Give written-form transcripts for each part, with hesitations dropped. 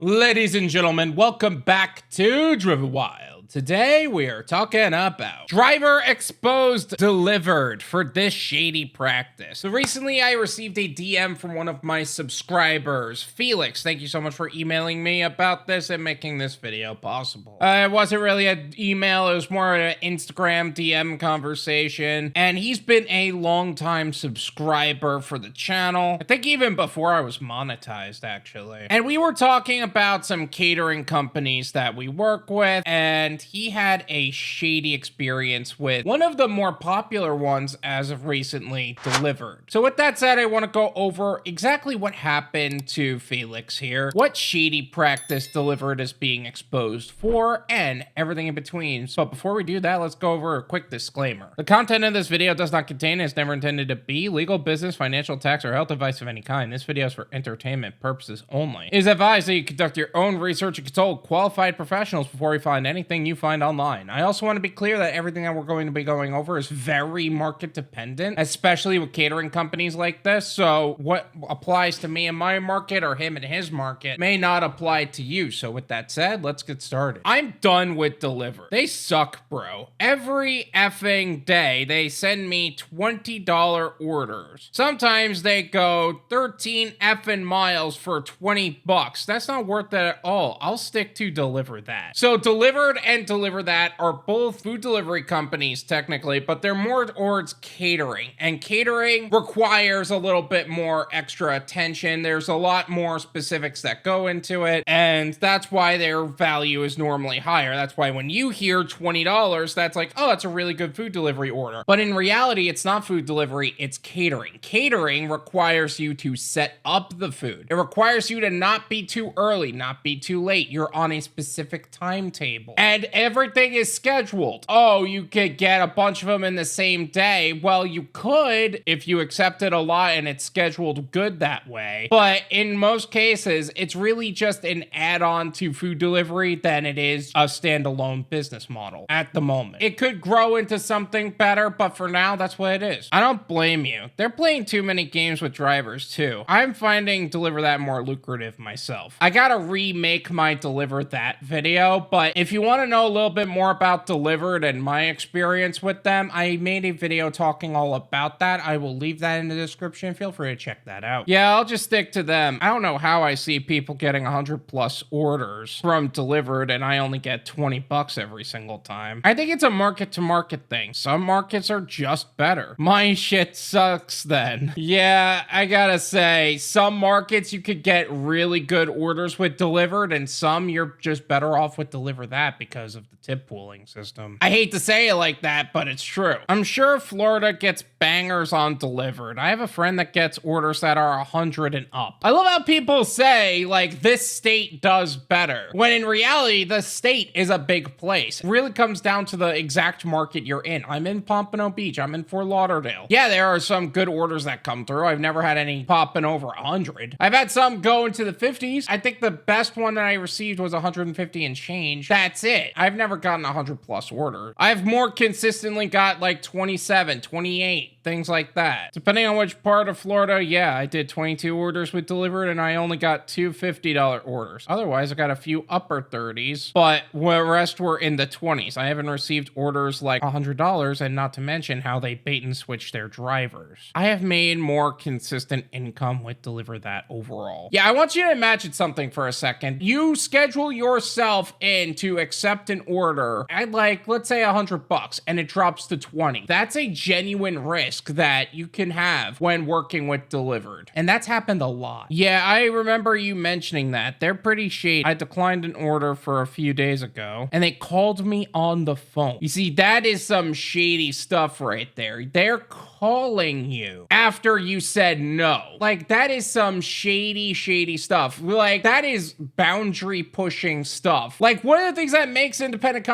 Ladies and gentlemen, welcome back to Driven Wyld. Today we are talking about Driver EXPOSED Dlivrd for this shady practice. So recently I received a DM from one of my subscribers, Felix. Thank you so much for emailing me about this and making this video possible. It wasn't really an email, it was more an Instagram DM conversation. And he's been a long-time subscriber for the channel. I think even before I was monetized, actually. And we were talking about some catering companies that we work with, and he had a shady experience with one of the more popular ones as of recently, Dlivrd. So with that said, I want to go over exactly what happened to Felix here, what shady practice Dlivrd is being exposed for, and everything in between. But before we do that, let's go over a quick disclaimer. The content of this video does not contain and is never intended to be legal, business, financial, tax, or health advice of any kind. This video is for entertainment purposes only. It is advised that you conduct your own research and consult qualified professionals before you find anything you find online. I also want to be clear that everything that we're going to be going over is very market dependent, especially with catering companies like this. So what applies to me in my market or him in his market may not apply to you. So with that said, let's get started. I'm done with Dlivrd. They suck, bro. Every effing day they send me $20 orders. Sometimes they go 13 effing miles for 20 bucks. That's not worth it at all. I'll stick to Dlivrd that. So Dlivrd and Dlivrd that are both food delivery companies technically, but they're more towards catering, and catering requires a little bit more extra attention. There's a lot more specifics that go into it, and that's why their value is normally higher. That's why when you hear $20, that's like, oh, that's a really good food delivery order. But in reality, it's not food delivery, it's catering. Catering requires you to set up the food. It requires you to not be too early, not be too late. You're on a specific timetable, and everything is scheduled. Oh, you could get a bunch of them in the same day. Well, you could if you accepted a lot and it's scheduled good that way. But in most cases, it's really just an add-on to food delivery than it is a standalone business model at the moment. It could grow into something better, but for now, that's what it is. I don't blame you. They're playing too many games with drivers too. I'm finding Dlivrd that more lucrative myself. I gotta remake my Dlivrd that video, but if you want to know a little bit more about Dlivrd and my experience with them, I made a video talking all about that. I will leave that in the description. Feel free to check that out. Yeah, I'll just stick to them. I don't know how I see people getting 100+ orders from Dlivrd and I only get 20 bucks every single time. I think it's a market to market thing. Some markets are just better. My shit sucks then. Yeah, I gotta say, some markets you could get really good orders with Dlivrd, and some you're just better off with Dlivrd that because of the tip pooling system. I hate to say it like that, but it's true. I'm sure Florida gets bangers on Dlivrd. I have a friend that gets orders that are 100 and up. I love how people say, like, this state does better, when in reality, the state is a big place. It really comes down to the exact market you're in. I'm in Pompano Beach. I'm in Fort Lauderdale. Yeah, there are some good orders that come through. I've never had any popping over 100. I've had some go into the 50s. I think the best one that I received was 150 and change. That's it. I've never gotten 100+ orders. I've more consistently got like 27, 28, things like that. Depending on which part of Florida, yeah, I did 22 orders with Dlivrd and I only got two $50 orders. Otherwise, I got a few upper 30s, but the rest were in the 20s. I haven't received orders like $100, and not to mention how they bait and switch their drivers. I have made more consistent income with Dlivrd that overall. Yeah, I want you to imagine something for a second. You schedule yourself in to accept an order at like, let's say $100 and it drops to 20. That's a genuine risk that you can have when working with Dlivrd. And that's happened a lot. Yeah, I remember you mentioning that. They're pretty shady. I declined an order for a few days ago and they called me on the phone. You see, that is some shady stuff right there. They're calling you after you said no. Like, that is some shady stuff. Like, that is boundary pushing stuff. Like, one of the things that makes makes independent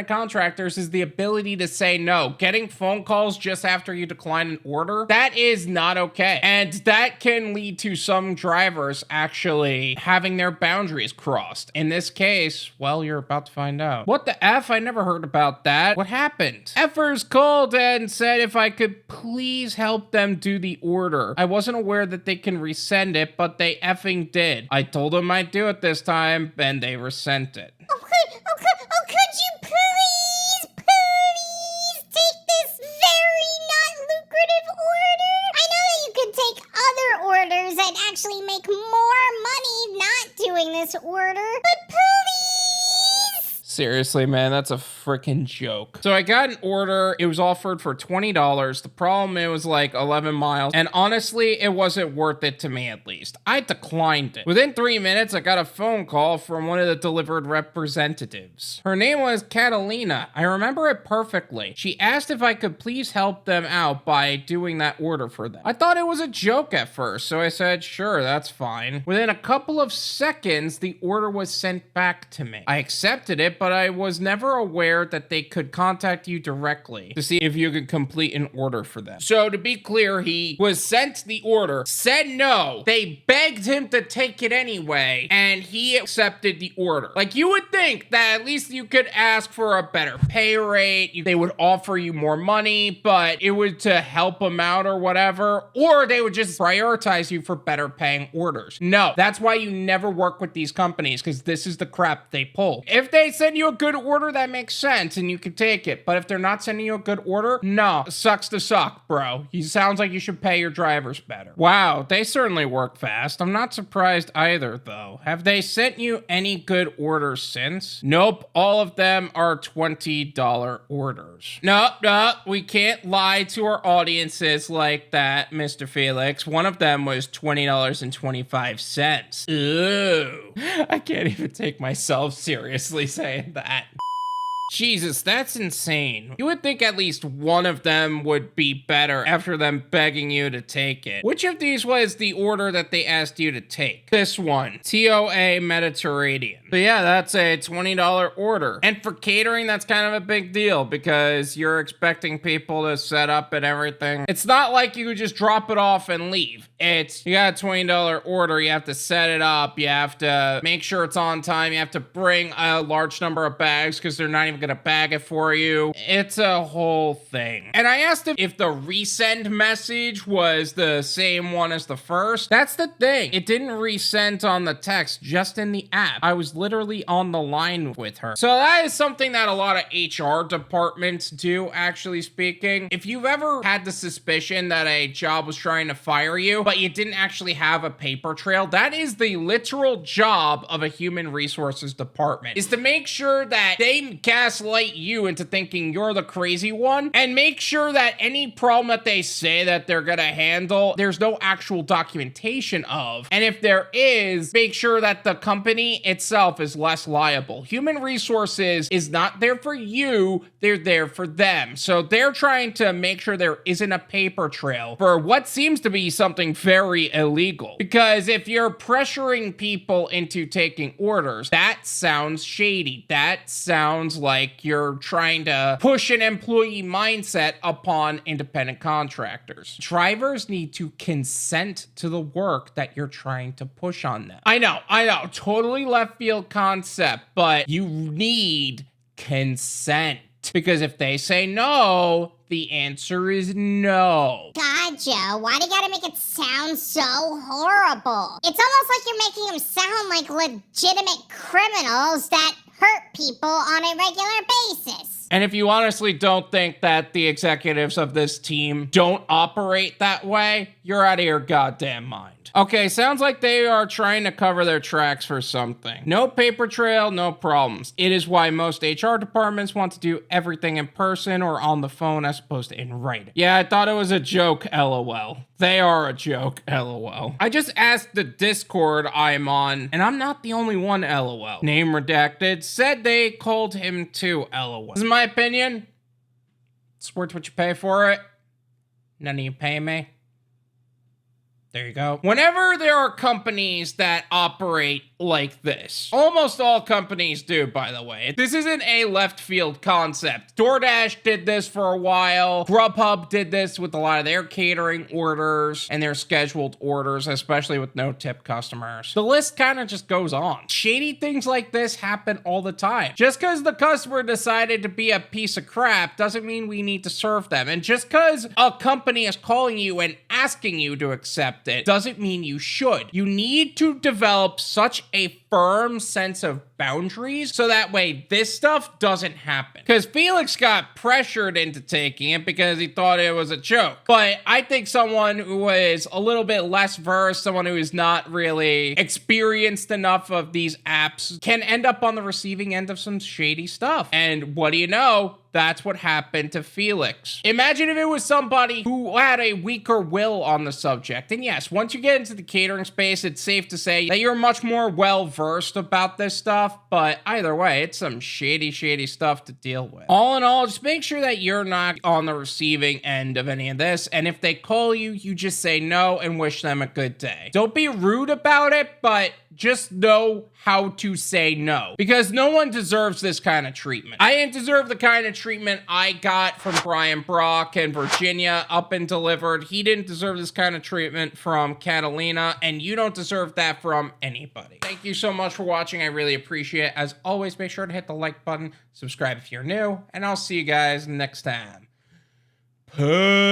contractors is the ability to say no. Getting phone calls just after you decline an order, that is not okay. And that can lead to some drivers actually having their boundaries crossed. In this case, well, you're about to find out. What the F? I never heard about that. What happened? Effers called and said if I could please help them do the order. I wasn't aware that they can resend it, but they effing did. I told them I'd do it this time, and they resent it. Could you please take this very not lucrative order? I know that you could take other orders and actually make more money not doing this order, but please. Seriously, man, that's a freaking joke. So I got an order. It was offered for $20. The problem, it was like 11 miles. And honestly, it wasn't worth it to me, at least. I declined it. Within 3 minutes, I got a phone call from one of the Dlivrd representatives. Her name was Catalina. I remember it perfectly. She asked if I could please help them out by doing that order for them. I thought it was a joke at first, so I said, sure, that's fine. Within a couple of seconds, the order was sent back to me. I accepted it, but I was never aware that they could contact you directly to see if you could complete an order for them. So to be clear, he was sent the order, said no, they begged him to take it anyway, and he accepted the order. Like, you would think that at least you could ask for a better pay rate, they would offer you more money, but it would to help them out or whatever, or they would just prioritize you for better paying orders. No, that's why you never work with these companies, because this is the crap they pull. If they send you a good order, that makes sense and you can take it. But if they're not sending you a good order, no, sucks to suck, bro. You sounds like you should pay your drivers better. Wow, they certainly work fast. I'm not surprised either, though. Have they sent you any good orders since? Nope, all of them are $20 orders. No, we can't lie to our audiences like that, Mr. Felix. One of them was $20.25. Ooh, I can't even take myself seriously saying that. Jesus, that's insane. You would think at least one of them would be better after them begging you to take it. Which of these was the order that they asked you to take? This one, TOA Mediterranean. So yeah, that's a $20 order. And for catering, that's kind of a big deal because you're expecting people to set up and everything. It's not like you could just drop it off and leave. It's, you got a $20 order, you have to set it up, you have to make sure it's on time, you have to bring a large number of bags because they're not even gonna bag it for you. It's a whole thing. And I asked him if the resend message was the same one as the first. That's the thing. It didn't resend on the text, just in the app. I was literally on the line with her. So that is something that a lot of HR departments do, actually speaking. If you've ever had the suspicion that a job was trying to fire you, but you didn't actually have a paper trail, that is the literal job of a human resources department, is to make sure that they gaslight you into thinking you're the crazy one and make sure that any problem that they say that they're gonna handle, there's no actual documentation of. And if there is, make sure that the company itself is less liable. Human resources is not there for you, they're there for them. So they're trying to make sure there isn't a paper trail for what seems to be something very illegal. Because if you're pressuring people into taking orders, that sounds shady. That sounds like you're trying to push an employee mindset upon independent contractors. Drivers need to consent to the work that you're trying to push on them. I know, totally left field concept, but you need consent. Because if they say no, the answer is no. Gotcha. Why do you gotta make it sound so horrible? It's almost like you're making them sound like legitimate criminals that hurt people on a regular basis. And if you honestly don't think that the executives of this team don't operate that way, you're out of your goddamn mind. Okay, sounds like they are trying to cover their tracks for something. No paper trail, no problems. It is why most HR departments want to do everything in person or on the phone as opposed to in writing. Yeah, I thought it was a joke, LOL. They are a joke, LOL. I just asked the Discord I'm on, and I'm not the only one, LOL. Name redacted, said they called him too, LOL. This is my opinion. It's worth what you pay for it. None of you pay me. There you go. Whenever there are companies that operate like this, almost all companies do, by the way. This isn't a left field concept. Doordash did this for a while. Grubhub did this with a lot of their catering orders and their scheduled orders, especially with no tip customers. The list kind of just goes on. Shady things like this happen all the time. Just because the customer decided to be a piece of crap doesn't mean we need to serve them. And just because a company is calling you and asking you to accept it doesn't mean you should. You need to develop such a firm sense of boundaries so that way this stuff doesn't happen. Because Felix got pressured into taking it because he thought it was a joke. But I think someone who is a little bit less versed, someone who is not really experienced enough of these apps, can end up on the receiving end of some shady stuff. And what do you know? That's what happened to Felix. Imagine if it was somebody who had a weaker will on the subject. And yes, once you get into the catering space, it's safe to say that you're much more well-versed about this stuff. But either way, it's some shady stuff to deal with. All in all, just make sure that you're not on the receiving end of any of this. And if they call you, you just say no and wish them a good day. Don't be rude about it, but just know how to say no, because no one deserves this kind of treatment. I didn't deserve the kind of treatment I got from Brian Brock and Virginia up and Delivered. He didn't deserve this kind of treatment from Catalina, and you don't deserve that from anybody. Thank you so much for watching. I really appreciate it. As always, make sure to hit the like button, subscribe if you're new, and I'll see you guys next time. Peace.